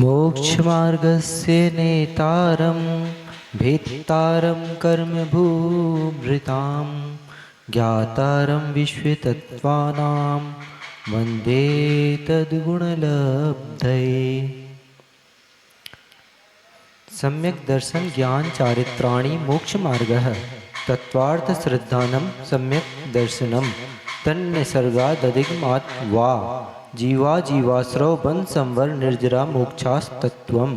मोक्षमार्गस्य नेतारं भेत्तारं कर्मभूभृतां ज्ञातारं विश्वतत्त्वानां वन्दे तद्गुणलब्धये। सम्यक् दर्शन ज्ञान चारित्राणि मोक्षमार्गः तत्त्वार्थ श्रद्धानं सम्यक् दर्शनं तन्निसर्गादधिगमात् वा जीवा जीवाश्रव बन संवर निर्जरा मोक्षास्तत्वं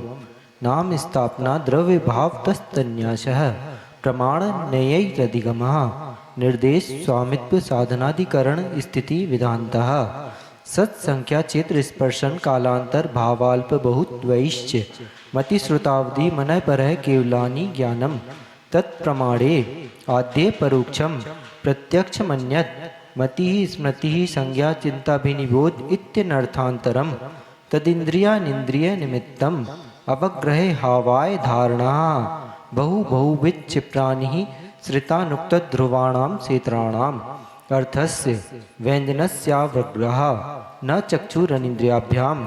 नाम स्थापना द्रव्य भाव तस्तन्यासः प्रमाण न्यायैरधिगमः निर्देश स्वामित्व साधनाधिकरण स्थिति विधानतः सत्संख्या चित्र स्पर्शन कालांतर भावाल्प बहुत वैश्च मति श्रुतावधि मन पर केवलानि ज्ञानम तत्प्रमाणे आद्य परोक्षम प्रत्यक्ष मन्यत मति स्मृति संज्ञा चिंताभिनिबोध इत्यनर्थांतरम तदिंद्रियानिंद्रिय निमित्तम अवग्रहे हावाय धारणा बहु बहुविध क्षिप्राणि श्रितानुक्त ध्रुवाणाम क्षेत्राणाम अर्थस्य व्यंजनस्यावग्रह न चक्षुरनिंद्रियाभ्याम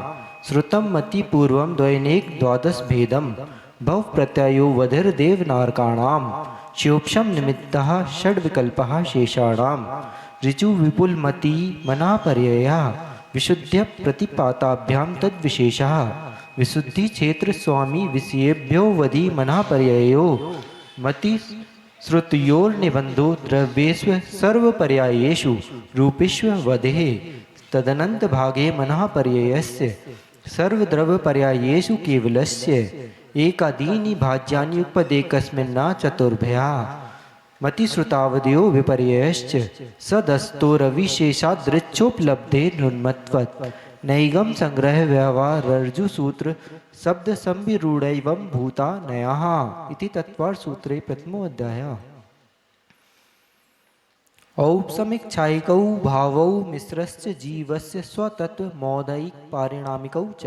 श्रुतम मति पूर्वम द्वैनेक द्वादश भेदम भव प्रत्ययो वधिर देवनारकाणाम शिवक्षम निमित्तः षड विकल्पः शेषाणाम ऋचु विपुल मति मना पर्यया विशुद्ध्य प्रतिपाताभ्याम तद्विशेषः विशुद्धि क्षेत्र स्वामी विषयेभ्यो वधि मना पर्ययो मति श्रुतयोर्निबंधो द्रव्येष्व सर्वपर्यायेषु रूपेष्व वधेः तदनंत भागे मनः पर्ययस्य सर्वद्रव्यपर्यायेषु केवलस्य एकादीनि भाज्यानि उपदेकस्मिन्ना चतुर्भ्या मतिश्रुतावधयो विपर्ययश्च सदस्तोरविशेषादृच्छोपलब्धे नुन्मत्वत् नैगम संग्रह व्यवहारर्जु सूत्र शब्द संविरूढ़ैवं भूता नयः इति तत्वार्थ सूत्रे प्रथमो अध्यायः। औपसमिच्छायिकौ भावौ मिश्रस्य जीवस्य स्वतत्व मौदैक पारिणामिकौ च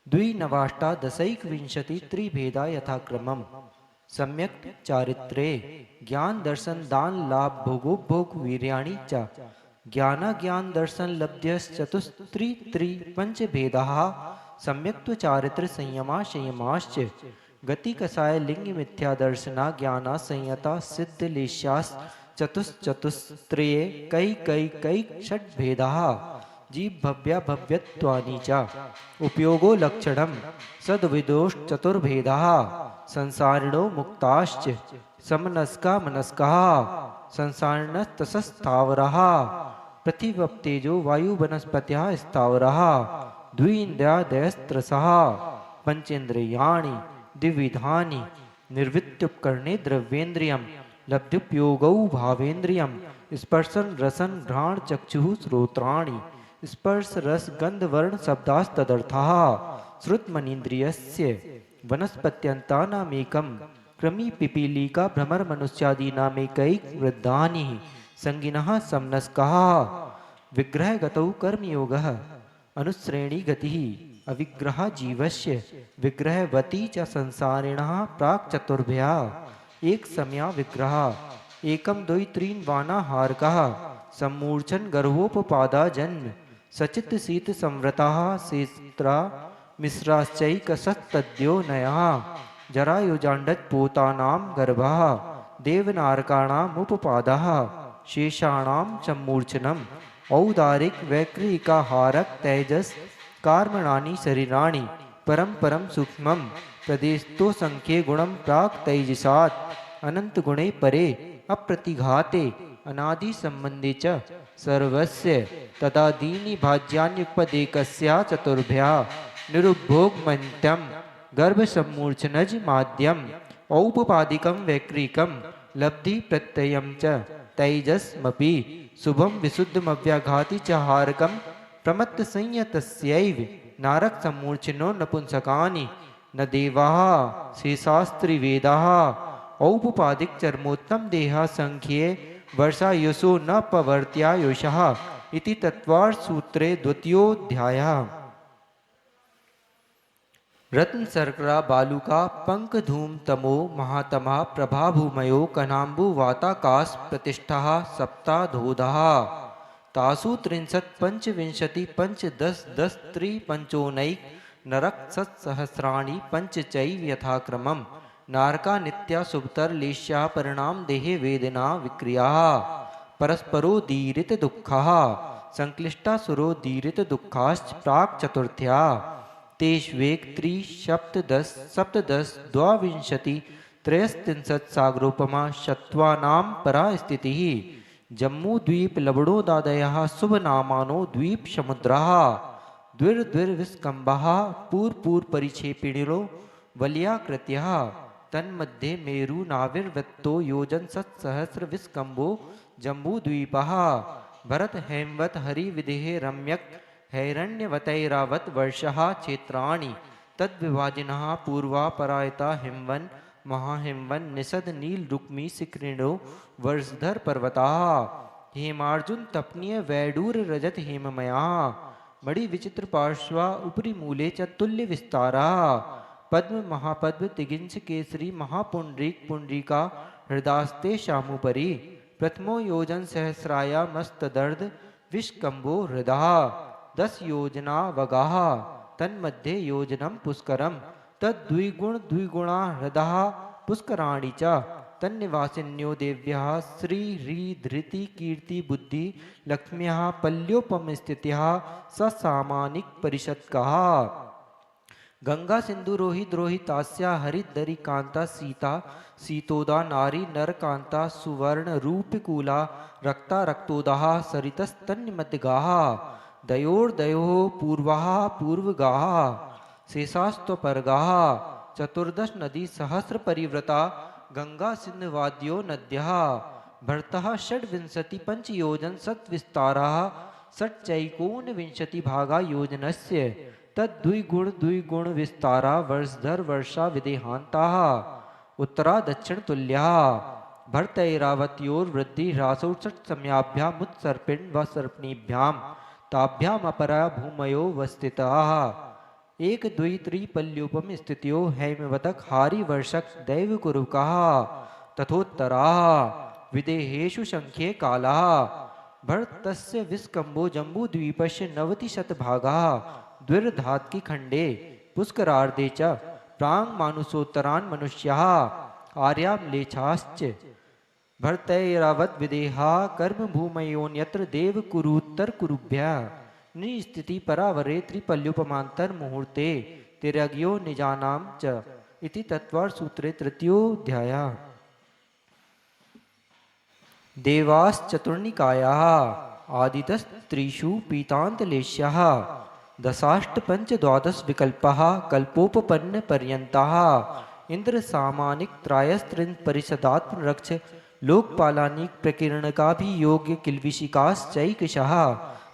द्विनवाष्टादशैकविंशति त्रिभेदा यथाक्रमम् सम्यक् चारित्रे ज्ञान दर्शन दान लाभ भोगोपभोग वीर्याणि च ज्ञान ज्ञान दर्शन लब्ध्यश्चतुस्त्री त्रि पंचभेदाः सम्यक्त्व चारित्र संयमा संयमाश्च गति कसाय लिंग मिथ्या दर्शना ज्ञाना संयता सिद्ध लेश्यास चतुश्चतुस्त्रये कै कै कै षड भेदाः जीव भव्या भव्यत्वानि च उपयोगो लक्षणं सद्विदोष चतुर्भेदाः संसारिणो मुक्ताश्च समनस्का मनस्काः संसारिणस्तस्थावराः पृथिव्यप्तेजो वायु वनस्पत्याः स्थावराः द्विन्द्रियादयस्त्रसः पंचेन्द्रियाणि द्विविधानि निर्वृत्युपकरणे द्रव्येन्द्रियं लब्ध्युपयोगौ भावेन्द्रियं स्पर्शन रसन घ्राण चक्षुः श्रोत्राणि स्पर्श रस गंध वर्ण शब्दास्तदर्थः श्रुतमनीन्द्रियस्य वनस्पत्यन्तानामेकं कृमि पिपीलिका भ्रमर मनुष्यादीनामेकैक वृद्धानि संगिनः समनस्काः विग्रहगतौ कर्मयोगः अनुश्रेणी गतिः अविग्रह जीवस्य विग्रहवती च संसारिणः प्राक् चतुर्भ्यः एक समया विग्रह एकम द्वि त्रीन वानाहारकः सम्मूर्छन गर्भोपपादा जन्म सचित शीत संव्रताः शेत्रा मिश्राश्चैकसत्तद्यो नयः जरायुजाण्डत् पोतानां गर्भः देवनारकाणामुपपादः शेषाणां सम्मूर्छनम् औदारिक वैक्रिकाहारक तेजस कार्मणानि शरीराणि परम परम सूक्ष्मं प्रदेशतो संख्ये गुणं प्राक् तैजसात् अनंत गुणे परे अप्रतिघाते अनादि संबंधे च सर्वस्य तदादीनि भाज्यान्युपदेकस्या चतुर्भ्या निरुपभोगमन्त्यं गर्भसम्मूर्छनज माद्यम औपपादिकं वैक्रिकं लब्धि प्रत्ययं च तैजसमपि शुभं विशुद्धमव्याघाति च हारकं प्रमत्त संयतस्यैव नारक सम्मूर्छिनो नपुंसकानि न देवाः शेषास्त्रिवेदाः औपपादिक चर्मोत्तम देहा संख्ये वर्षायुषो न पवर्त्यायुषः इति तत्वार्थ सूत्रे द्वितीयोऽध्यायः। रत्न शर्करा बालुका पंक धूम तमो महातमा प्रभाभूमयो कनाम्बु वाताकाश प्रतिष्ठा सप्ताधोधः तासु 63 पंचविंशति पंच 10 10 त्रि पंचोनैक नरक सत्सहस्राणि पंचचैव यथाक्रमम् नारका नित्या सुभतरलेश्या परिणाम देहे वेदना विक्रिया परस्परोदीरित दुःखः संक्लिष्टासुरोदीरित दुःखाश्च प्राक् चतुर्थ्या तेष्वेक त्रिसप्तदश सप्तदश द्वाविंशति त्रयस्त्रिंशत् सागरोपमा शत्वानां परा स्थितिः जम्मूद्वीप लवणोदादयः शुभनामानो द्वीप समुद्रः द्विर्द्विर्विस्कम्भः पूर्वपूर्वपरिक्षेपिणिरो वलयाकृत्यः तन्मध्ये मेरु नाविर्वृत्तो योजन सत्सहस्रविस्कम्भो जम्बूद्वीपः भरत हेमवत हरिविदेह रम्यक हैरण्यवतैरावत वर्षः क्षेत्राणि तद्विभाजिनः पूर्वा परायता हिमवन महाहिमवन निषद नील रुक्मी सिक्रीणो वर्षधर पर्वताः हेमार्जुन तपनीय वैडूर रजत हेममया बड़ी विचित्र पार्श्वा उपरी मूले च तुल्य विस्तारा पद्म महापद्म तिगिंस केसरी महापुंडरीक पुंडरीका हृदास्ते शामुपरि प्रथमो योजन सहस्राया मस्तदर्द विष्कंभो हृदा 10 योजना वगाः तन्मध्ये योजनम पुष्करम तद्द्विगुण द्विगुणा हृदा पुष्कराणि च तन्निवासिन्यो देव्याः श्री ह्री धृति कीर्ति बुद्धि लक्ष्म्याः पल्योपमस्थित्याः ससामानिक परिषत्काः गंगा सिंधु रोहित रोहितास्या हरित दरी कांता सीता सीतोदा नारी नर कांता सुवर्ण रूपकूला रक्ता रक्तोदाः सरितस्तन्निमध्यगाः दयोर्दयो पूर्वाः पूर्वगाः शेषास्त्वपरगाः चतुर्दश नदी सहस्र परिवृता गंगा सिंधवाद्यो नद्यः भरतः षड्विंशति पंचयोजन सत्विस्तारः षट्चैकोनविंशति भागा योजनस्य तद्द्विगुण विस्तारा वर्षधर वर्षा विदेहान्ताः उत्तरा दक्षिण तुल्याः भरतैरावत्योर वृद्धि ह्रासौ षट् समयाभ्याम उत्सर्पिण् व सर्पिणीभ्याम ताभ्याम अपरा भूमयो वस्थिताः एक द्वि त्रिपल्योपम स्थित्यो हैमवतक हारी वर्षक दैव कुरुकाः तथोत्तराः विदेहेषु संख्ये कालाः भरतस्य विस्कम्भो जम्बूद्वीपस्य 90% द्विर्धात्की खंडे पुष्करार्धे च प्रांग मानुषोत्तरान् मनुष्याः आर्याम्लेच्छाश्च भरतैरावत विदेहा कर्म भूमयोन्यत्र देव कुरुत्तर कुरुभ्यः निस्थिति परावरे त्रिपल्योपमांतर मुहूर्ते तिरग्यो निजानां च इति तत्वार सूत्रे तृतीयोऽध्यायः देवाश्चतुर्निकायाः आदितस्त्रिषु पीतान्तलेश्याः दशाष्टपञ्च द्वादश विकल्पाः कल्पोपपन्न पर्यन्ताः इंद्र सामानिक त्रायस्त्रिन परिषदात्म रक्ष लोकपालानिक प्रकीर्णकाभियोग्य किल्विषिकाश्चैकशः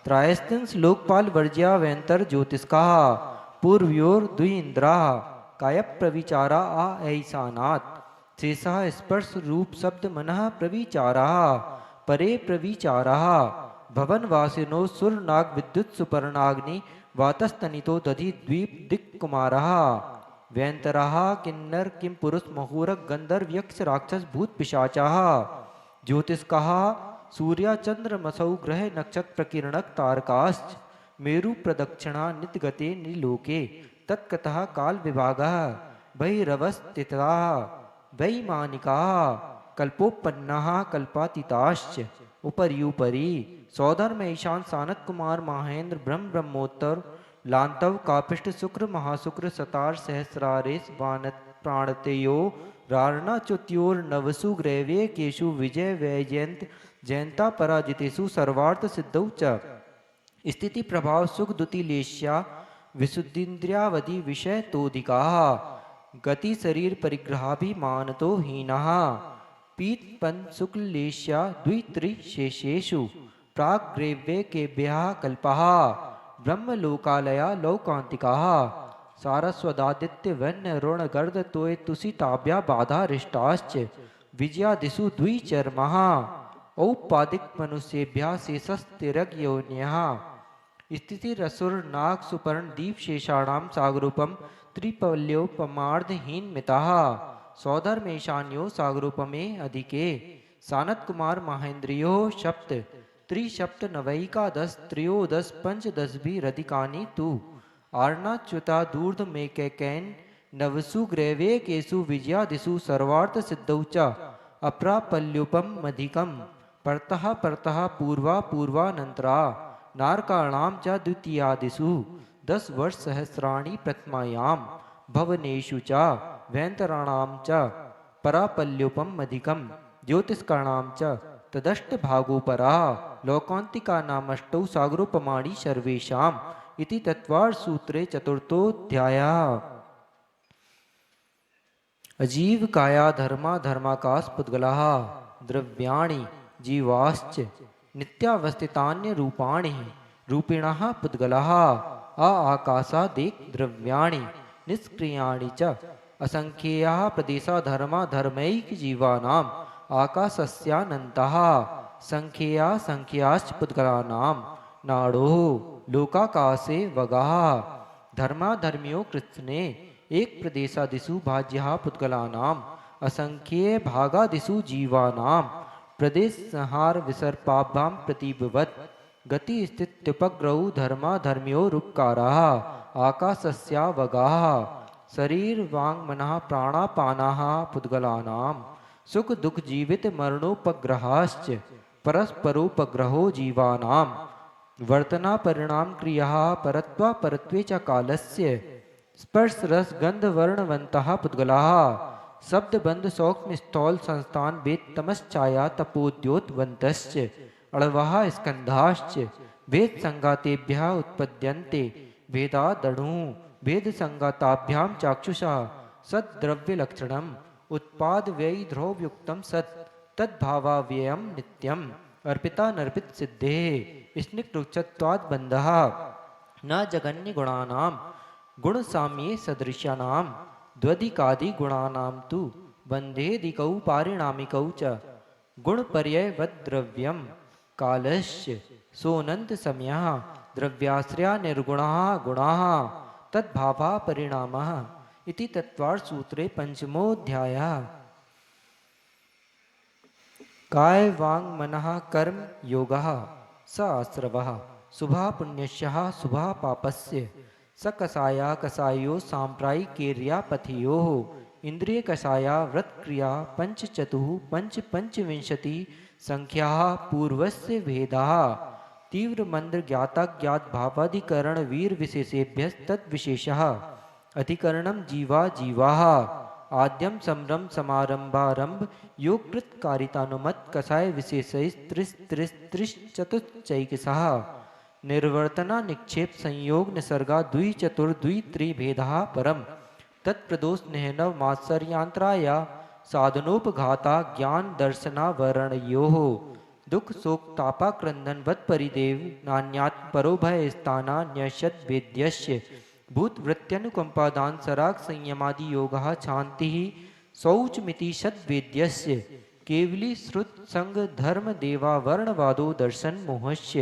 त्रायस्त्रिंश लोकपाल वर्ज्या व्यंतर ज्योतिष्काः पूर्वयोर द्वि इंद्राः कायप्रविचारा आ ऐसानात् शेषः स्पर्श रूप शब्द मनः प्रविचाराः परे प्रविचाराः भवनवासिनो सुरनाग विद्युत सुपर्णाग्नि वातस्तनितो दधि द्वीप दिक्कुमारः व्यंतराः किन्नर किम पुरुष महुरक गंधर्व यक्ष राक्षस भूत पिशाचाः ज्योतिष्काः सूर्या चंद्रमसौ ग्रह नक्षत्र प्रकीर्णक तारकाश्च मेरु प्रदक्षिणा नित्यगते निलोके तत्कतः काल विभागः भैरवस्थिताः वैमानिकाः कल्पोपन्नाः कल्पातीताश्च उपर्युपरि सौधर्म ईशान सानत कुमार महेंद्र ब्रह्म ब्रह्मोत्तर लांतव कापिष्ट शुक्र महाशुक्र सतार सहस्रारेश वानत प्राणतेयो रारणा च्युत्योर नवसु ग्रैवे केशु विजय वैजयंत जयंता पराजितेषु सर्वार्थ सिद्धौ च स्थिति प्रभाव सुख दुतिलेश्या विशुद्धिन्द्रियावधि विषय तोधिकाः गति शरीर परिग्रहाभिमानतो हीनः पीत पन शुक्लेश्या द्वित्रिशेषेषु प्राग्ग्रैव्य केभ्यः कल्पः ब्रह्मलोकालया लौकान्तिकाः सारस्वदादित्य वन्य ऋण गर्द तोय तुषिताभ्या बाधा रिष्टाश्च विजयादिषु द्विचर्मः औपादिक मनुष्येभ्यः शेषस्तिरग्योन्यः स्थिति रसुर नाग सुपर्ण दीप शेषाणां सागरूपम त्रिपल्योपमार्धहीन मिताः सौधर्मेशान्यो सागरूपमे अधिके सानत कुमार महेंद्रियो सप्त त्रिसप्त नवैकादश त्रयोदश पंचदश भी रधिकानि तु आर्णाच्युता दूर्ध में कैकेन नवसु ग्रैवे केसु विजयादिषु सर्वार्थ सिद्धौ च अप्रापल्युपम मधिकम परतः परतः पूर्वा पूर्वानंतरा नारकाणां च द्वितीयादिषु 10 वर्ष सहस्राणि प्रथमायां भवनेषु च वैन्तराणां च परापल्युपम अधिकम ज्योतिष्काणां च तदष्ट भागोपरा लोकांतिका नामष्टौ सागरोपमाणि सर्वेषाम् इति तत्वार्थ सूत्रे चतुर्थोऽध्यायः। अजीव काया धर्मा धर्माकाश पुद्गलाः द्रव्याणि जीवाश्च नित्यावस्थितान्य रूपाणि रूपिणः पुद्गलाः आकाशादेक द्रव्याणि निष्क्रियाणि च असंख्याः प्रदेशा धर्मा धर्मैक जीवानाम् आकाशस्यानन्तः संख्या संख्याश्च पुद्गलानां नाडो लोकाकाशे वगाः धर्माधर्म्यो कृत्स्ने एक प्रदेशादिषु भाज्यः पुद्गलानाम् असंख्ये भागादिषु जीवानां प्रदेश संहार विसर्पाभ्यां प्रतिभवत् गति स्थित्युपग्रौ धर्माधर्म्यो रूपकाराः आकाशस्यावगाः शरीर वांग मनः प्राणापानाः पुद्गलानां सुख दुख जीवित मरणोपग्रहाश्च परस्परोपग्रहो जीवानां वर्तना परिणाम क्रियाः परत्वा परत्वे च कालस्य स्पर्श रस गंध वर्णवन्तः पुद्गलाः शब्द बंध सौक्ष्म स्थौल संस्थान वेद तमश्चाया तपोद्योतवन्तश्च अणवः स्कंधाश्च वेद संगातेभ्यः उत्पद्यन्ते भेदादणु भेद संगाताभ्यां चाक्षुषः सद्द्रव्यलक्षणम् उत्पाद व्ययी ध्रुवयुक्तं सत् तद्भावाव्ययं नित्यम् अर्पिता नर्पित सिद्धे स्निग्धोच्चत्वाद् बन्धः न जगन्य गुणानां गुण साम्ये सदृश्यानां द्वधिकादि गुणानां तु बन्धेदिकौ पारिणामिकौ च गुणपर्ययवद्द्रव्यं कालस्य सोऽनन्त समयः द्रव्याश्रया निर्गुणाः गुणाः तद्भावः परिणामः इति तत्वार्थ सूत्रे पंचमोऽध्यायः। काय वांग मनः कर्म योगः स आश्रवः शुभः पुण्यस्यः शुभः पापस्य स कषाया कषायो साम्प्रायिकेर्यापथियोः इंद्रिय कषाया व्रतक्रिया पंचचतुः पंचविंशति संख्याः पूर्वस्य भेदाः तीव्र मंद ज्ञाता ज्ञात भावाधिकरण वीर विशेषेभ्यस्तद्विशेषः अधिकरणं जीवा जीवाः आद्यम समरम समारंभारंभ योगकृत कारितानुमत कषाय विशेषैस्त्रिश्चतुश्चैकशः निर्वर्तना निक्षेप संयोग निसर्गा द्वि चतुर द्वि त्रि भेदः परम तत्प्रदोष निहनव मात्सर्यांतराया साधनोपघाता ज्ञान दर्शनावरणयोः दुख शोक तापा क्रंदन वत परिदेव नान्यात परो भय स्थाना न्यषद वेद्यस्य भूत वृत्त्यनुकंपादान सराग संयमादि योगः शांति शौचमिति सद्वेद्यस्य केवली श्रुत संग धर्म देवा वर्णवादो दर्शन मोहस्य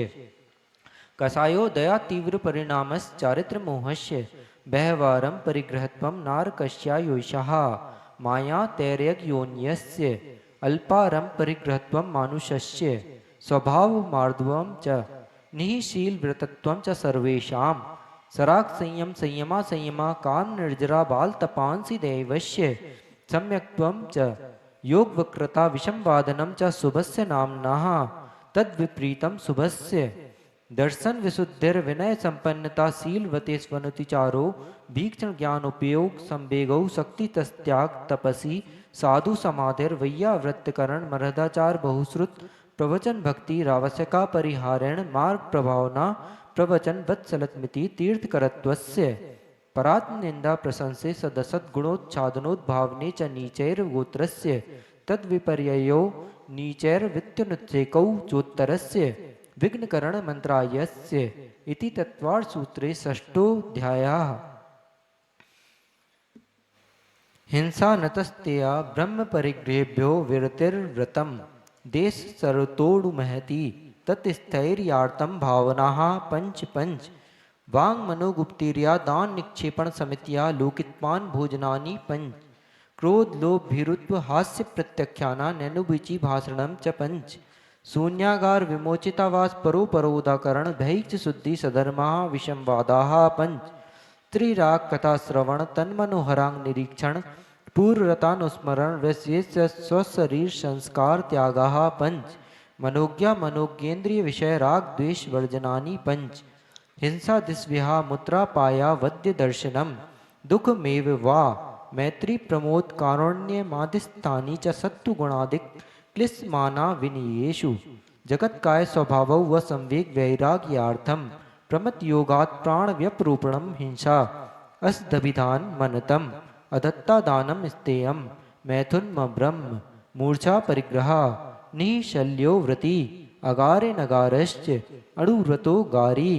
कषायो दया तीव्र परिणामस् चारित्र मोहस्य बहवारं परिग्रहत्वं नारकस्यायोषः माया तैर्यग्योन्यस्य अल्पारं परिग्रहत्वं मानुषस्य स्वभाव मार्दवं च निःशील व्रतत्वं च सर्वेषां सराग संयम संयमा संयमा काम निर्जरा बाल तपांसी दैवस्य सम्यक्त्वं च योग वक्रता विषम वादनम च शुभस्य नाम्नः तद्विपरीतं शुभस्य दर्शन विशुद्धिर विनय संपन्नता शीलवते स्वनुतिचारो भीक्षण ज्ञान उपयोग संवेगौ शक्ति तस्त्याग तपसी साधु समाधिर वैयावृत्तकरण मरदाचार बहुश्रुत प्रवचन भक्ति रावस्यका परिहारेण मार्ग प्रभावना प्रवचन वत्सलत्मिति तीर्थकरत्वस्य परात्म निंदा प्रशंसे सदसद गुणोच्छादनोद्भावने च नीचैर गोत्रस्य तद्विपर्ययो नीचैर वित्तनुत्सेकौ चोत्तरस्य विघ्नकरण मंत्रायस्य इति तत्वार्थ सूत्रे षष्ठोऽध्यायः। हिंसा नतस्तेया ब्रह्म परिग्रहेभ्यो विरतिर्व्रतम देश सरतोडु महति तत्स्थैर्यार्थम भावनाः पंच वांग मनोगुप्तिर्या दान निक्षेपण समितिया लोकित्पान भोजनानि पंच क्रोध लोभ भीरुत्व हास्य प्रत्याख्याना नैनुबिची भाषणम च पंच शून्यागार विमोचितावास परो परोदाकरण भैच शुद्धि सधर्मा विषमवादाः पंच स्त्री राग कथा श्रवण तन मनोहरांग निरीक्षण पूर्वरतानुस्मरण वैश्य स्वशरीर संस्कार त्यागा पंच मनोज्ञा मनोज्ञेन्द्रिय विषय राग द्वेष वर्जनानि पंच हिंसा दिस्विहा मुद्रा पाया वद्य दर्शनम दुखमेव वा मैत्री प्रमोद कारुण्य मादिस्थानी च सत्तु गुणादिक क्लिश्माना विनीयेषु जगत काय स्वभाव व संवेग वैराग्यार्थम प्रमत योगात प्राण व्यपरूपणम हिंसा अस्दभिधान मनतम अदत्ता दानम स्तेयम मैथुन ब्रह्म मूर्छा परिग्रह निशल्यो व्रति अगारे नगारश्च अणुव्रतो गारी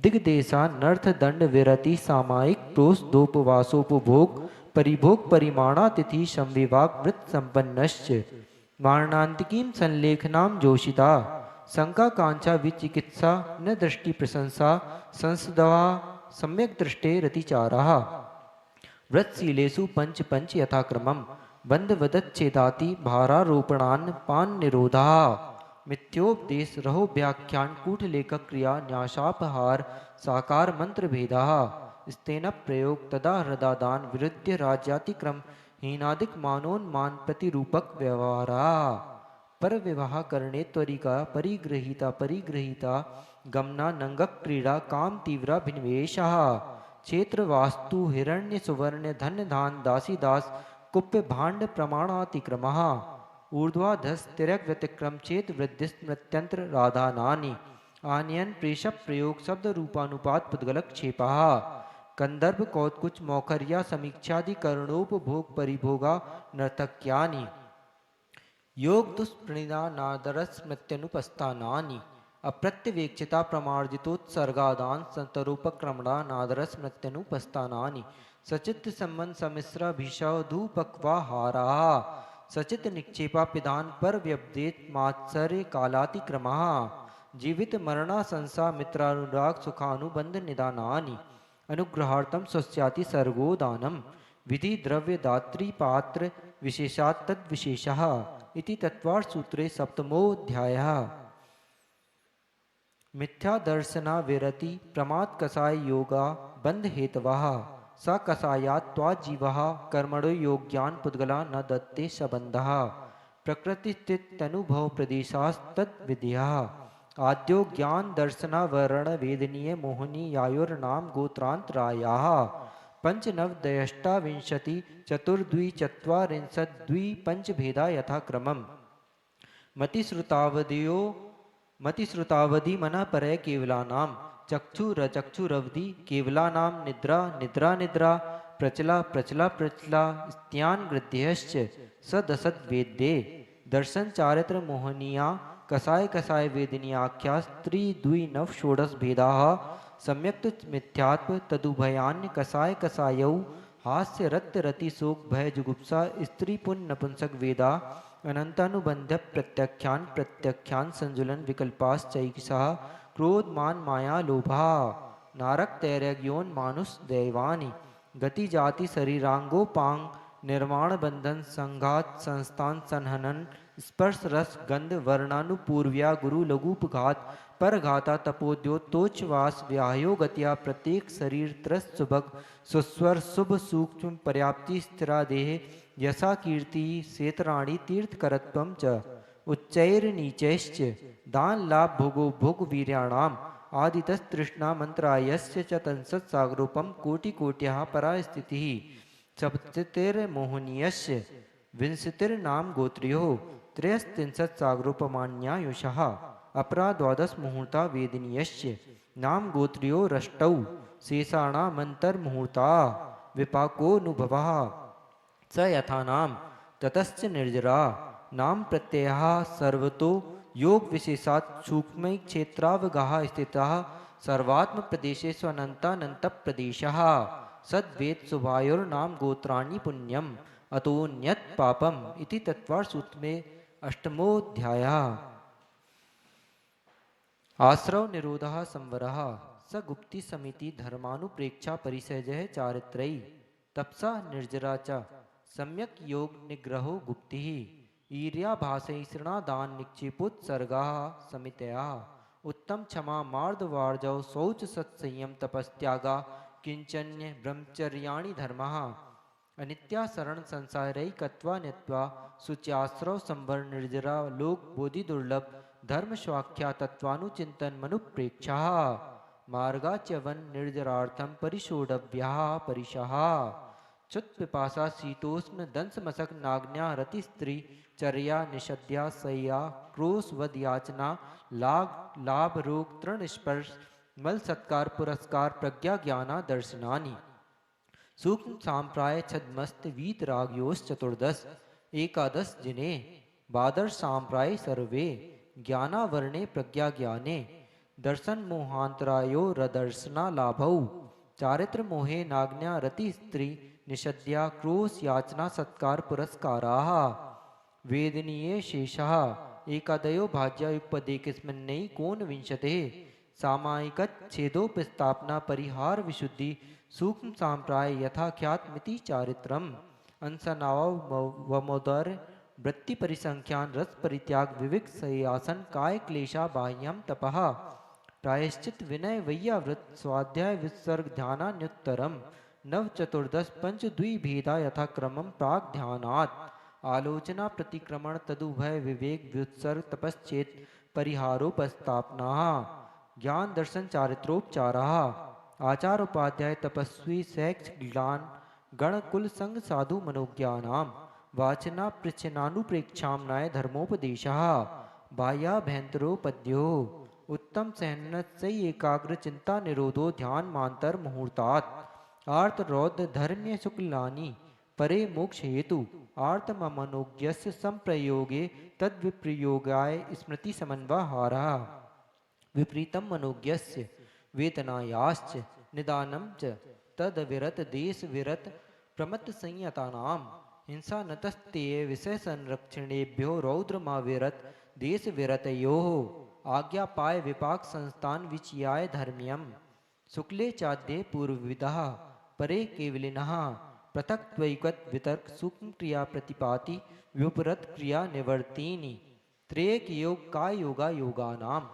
दिग्देशा नर्थ दंड विरति सामायिक प्रोस दोपवासोपभोग परिभोग परिमाणातिथि संविभाग वृत संपन्नश्च मारणांतिकीं संलेखनां जोषिता शंका कांक्षा विचिकित्सा न दृष्टि प्रशंसा संसदवा सम्यक दृष्टे रतिचारा व्रतशीलेषु पंच पंच यथाक्रमं बंधवदच्छेदाति भारारोपणान् पान निरोधा मिथ्योपदेश रहो व्याख्यान कूटलेखक क्रिया न्यासापहार साकार मंत्र भेदा स्तेन प्रयोग तदा हृदादान विरुद्ध राज्यातिक्रम हीनादिक मानोन्मान प्रतिरूपक व्यवहारा पर विवाह करने त्वरिका परिगृहीता परिगृहीता गमना नंगक क्रीड़ा काम तीव्रा भिन्वेशा क्षेत्र वास्तु हिरण्य सुवर्ण धन धान दासी दास कुप्य भांड प्रमाणातिक्रम ऊर्ध्वाधस तिरक व्यतिक्रम चेत वृद्धि स्मृत्यंत्र राधानानि आनयन प्रेषप प्रयोग शब्द रूपानुपात पुद्गलक क्षेपा कंदर्भ कौत्कुच मौखर्या समीक्षादि करणोपभोग परिभोगा नर्तक्यानि योग दुष्प्रणिदा नादरस मृत्युनुपस्थानानि अप्रत्यवेक्षिता प्रमार्जितोत्सर्गादान संतरोपक्रमणा नादरस मृत्युनुपस्थानानि सचित संबंध सम्मिश्र भीषधूपक्वाहारा सचित निक्षेपा पिदान पर व्यपदेत मात्सर्य कालातिक्रमः जीवित मरणा संसा मित्रानुराग सुखानुबंध निदानानि अनुग्रहार्थम स्वस्याति सर्गो दानम विधि द्रव्य दात्री पात्र विशेषात् तद विशेषः इति तत्वार्थ सूत्रे सप्तमोऽध्यायः मिथ्या दर्शना विरति प्रमाद कसाय योगा बंध हेतवः स कसायात् त्वाजीवः कर्मणो योग्यान पुद्गला न दत्ते सबंधः प्रकृति स्थित तनुभव प्रदेशास्तद विद्यः आद्यो ज्ञान दर्शना वर्ण वेदनीय मोहनी यायुर्नाम गोत्रांतरायाः पंचनवदयष्टाविंशति चतुर्द्विचत्वारिंशद्वि पंचभेदा यथाक्रमम् मतिश्रुतावधि मनः परय केवलानां चक्षुरचक्षुरवधि केवलानां निद्रा निद्रा निद्रा प्रचला प्रचला प्रचला स्त्यान गृध्यश्च सदसद वेद्ये दर्शन चारित्र मोहनीया कसाय कसाय वेदनीयाख्या स्त्री द्वि नव षोडश भेदाः सम्यक्त मिथ्यात्व तदुभयान्य कसाय कसायौ हास्य रत्य रति शोक भय जुगुप्सा स्त्री पुण्य नपुंसक वेदा अनंतानुबंध प्रत्याख्यान संजुलन विकल्पाश्चैकसा क्रोध मान माया लोभा नारक तैरग्योन मानुष दैवानि गति जाति शरीरांगोपांग निर्माण बंधन संघात संस्थान संहनन स्पर्श रस गंध वर्णानुपूर्व्या गुरु लघुपघात परघाता तपोद्योतोचवास व्यायो गत्या प्रत्येक शरीर त्रस सुभग सुस्वर शुभ सूक्ष्म पर्याप्ति स्थिरा देह यशा कीर्ति सेतराणी तीर्थकरत्वं च उच्चैर्नीचैश्च दान लाभ भोगो भोग वीर्याणाम आदितस्तृष्णा मंत्रायस्य च तंसत् सागरूपम कोटि कोट्यः परास्थितिः सप्ततिर्मोहनीयस्य विंशतिर्नाम गोत्र्यो त्रयस्त्रिंशत् सागरोपमान्यायुषः अपरा द्वादश मुहूर्ता वेदनीयस्य नाम गोत्र्यो रष्टौ शेषाणामन्तर्मुहूर्ता विपाकोऽनुभवः स यथानाम ततश्च निर्जरा नाम प्रत्ययः सर्वतो योग विशेषात् सूक्ष्म क्षेत्रावगाः स्थितः सर्वात्म प्रदेशेषु अनंतानंत प्रदेशः सद्वेद शुभायोर्नाम गोत्राणि पुण्यम अतोन्यत पापम इति तत्वार्थ सूत्र में अष्टमोऽध्यायः आश्रव निरोधः संवरः स गुप्ति समिति धर्मानुप्रेक्षा परिसयजः चारित्रैः तपसा निर्जरा च सम्यक योग निग्रहो गुप्तिः ईर्याभासैषणादान निक्षेपोत्सर्गाः समितया उत्तम क्षमा मार्दवार्जव शौच सत्संयम तपस्त्यागा किंचन्य ब्रह्मचर्याणि धर्मः अनित्यासरण संसारैकत्वा न्यत्वा शुच्याश्रव संवर निर्जरा लोक बोधि दुर्लभ धर्म स्वाख्या तत्वानुचिंतन मनुप्रेक्षा मार्गाच्यवन निर्जरार्थम परिशोडव्या परिशः चुत पिपासा शीतोष्ण दंस मसक नाग्न्या रति स्त्री चर्या निषद्या सय्या क्रोश वद याचना लाभ लाभ रोग तृण स्पर्श मल सत्कार पुरस्कार प्रज्ञा ज्ञाना दर्शनानि सूक्ष्म सांप्राय छदमस्त वीत रागयोश चतुर्दश एकादश जिने बादर सांप्राय सर्वे ज्ञाना वर्णे प्रज्ञा ज्ञाने दर्शन मोहांतरायो रदर्शना लाभौ चारित्र मोहे नाग्न्या रति स्त्री निषद्या क्रोश याचना सत्कार पुरस्काराः वेदनीये शेषः एकादयो भाज्यायुपदेकस्मिन्नै कोन विंशते सामायिकच्छेदोपस्थापना परिहार विशुद्धि सूक्ष्म सांप्राय यथाख्यातमिति चारित्रम अंसनावमोदर वृत्ति परिसंख्यान रस परित्याग विविक सयासन काय क्लेशा बाह्यम तपः प्रायश्चित विनय वैयावृत स्वाध्याय विसर्ग ध्यानान्युत्तरम नव चतुर्दश पंच द्विभेदा यथाक्रमम प्राग ध्यानात् आलोचना प्रतिक्रमण तदुभय विवेक व्युत्सर्ग तपश्चेत परिहारोपस्थापना ज्ञान दर्शन चारित्रोपचारः आचार उपाध्याय तपस्वी सैक्ष ज्ञान गण कुल संग साधु मनोज्ञानाम वाचना पृच्छनानुप्रेक्षामनाय धर्मोपदेशः बाह्याभ्यंतरोपद्यो उत्तम सहनत से एकाग्र चिंता निरोधो ध्यान मांतर मुहूर्तात् आर्त रौद्र धर्म्य शुक्लानि परे मोक्ष हेतु आर्त मनोज्ञस्य संप्रयोगे तद्विप्रयोगाय स्मृति समन्वहारः विपरीतम मनोज्ञस्य वेतनायाश्च निदानं च तद्विरत देश विरत प्रमत्त संयतानां हिंसा नतस्ते विषय संरक्षणेभ्यो रौद्रमाविरत देश विरतयोः आज्ञा पाय विपाक संस्थान विचयाय धर्म्यम शुक्ले चाद्ये पूर्वविदः परे केवलिनः पृथक त्वैकत वितर्क सूक्ष्म क्रिया प्रतिपाति व्युपरत क्रिया निवर्तीनि त्रेक योग का योगा योगानाम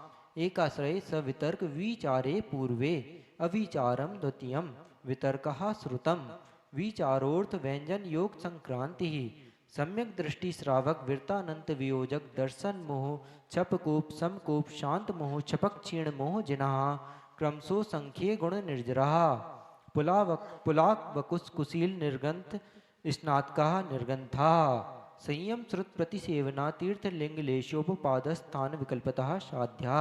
एकाश्रय सवितर्क विचारे पूर्वे अविचारम द्वितीयम वितर्कः श्रुतम विचारोर्थ व्यंजन योग संक्रांति सम्यक दृष्टि श्रावक वीरतानंत वियोजक दर्शन मोह छपकोप समकोप शांत मोह छपक क्षीण मोह जिनः क्रमशो संख्ये गुण निर्जरः पुलाक वकुस कुशील निर्गंथ स्नातकः निर्गंथा संयम श्रुत प्रतिसेवना तीर्थलिंग लेशोपपाद स्थान विकल्पतः साध्या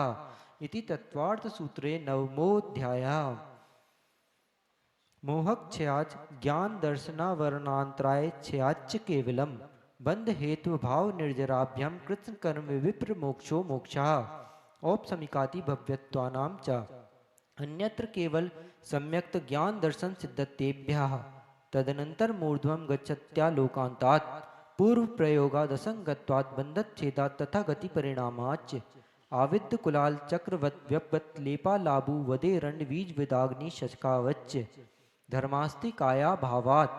इति तत्वार्थ सूत्रे नवमोऽध्यायः मोहक छयाच ज्ञान दर्शना वर्णांतराय छयाच केवलम बंध हेतु भाव निर्जराभ्यम कृत्न कर्म विप्र मोक्षो मोक्षः औपसमिकाति भव्यत्वानां च अन्यत्र केवल सम्यक्त ज्ञान दर्शन सिद्धतेभ्यः तदनंतर मूर्ध्वं गच्छत्या लोकांतात् पूर्व प्रयोगादसंगत्वात् बंधच्छेदात् तथा गति परिणामाच्च आविद्य कुलाल चक्रवत व्यपत लेपालाभु वदे रंड बीज विदाग्नि शशकावच्च धर्मास्ति काया भावात्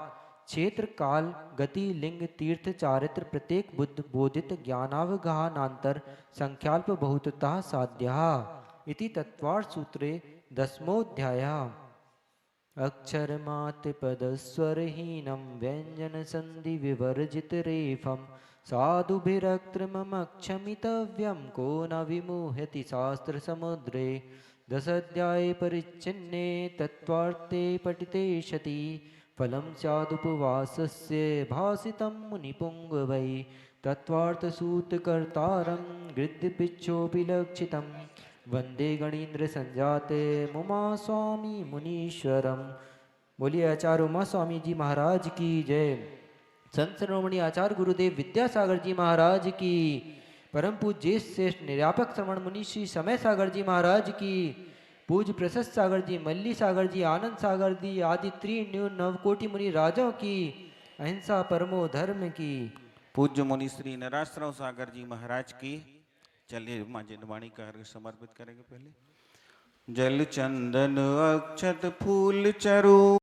क्षेत्र काल गति लिंग तीर्थ चारित्र प्रत्येक बुद्ध बोधित ज्ञानावगाहनांतर संख्याल्प बहुततः साध्यः इति तत्वार्थ सूत्रे दशमोऽध्यायः अक्षरमात्रपदस्वरहीनं व्यंजन संधि विवर्जित रेफम साधुभिरक्त्रमक्षमितव्यं को न विमुह्यति शास्त्र समुद्रे दशाध्याये परिच्छिन्ने तत्त्वार्थे पठिते सति फलं स्यादुपवासस्य भासितं मुनिपुङ्गवै तत्त्वार्थसूत्रकर्तारं गृध्यपिच्छोऽपि लक्षितम् वंदे गणेन्द्र संजाते उमा स्वामी मुनीश्वरम। बोलिए आचार्य उमा स्वामी जी महाराज की जय। संत शिरोमणि आचार्य गुरुदेव विद्यासागर जी महाराज की, परम पूज्य श्रेष्ठ निरापक श्रवण मुनि श्री समय सागर जी महाराज की, पूज्य प्रशस्त सागर जी, मल्ली सागर जी, आनंद सागर जी आदि त्रिन्यू नवकोटि मुनि राजाओं की, अहिंसा परमो धर्म की, पूज्य मुनि श्री नराश्रव सागर जी महाराज की। चलिए माँ जिनवाणी का अर्घ समर्पित करेंगे। पहले जल चंदन अक्षत फूल चरू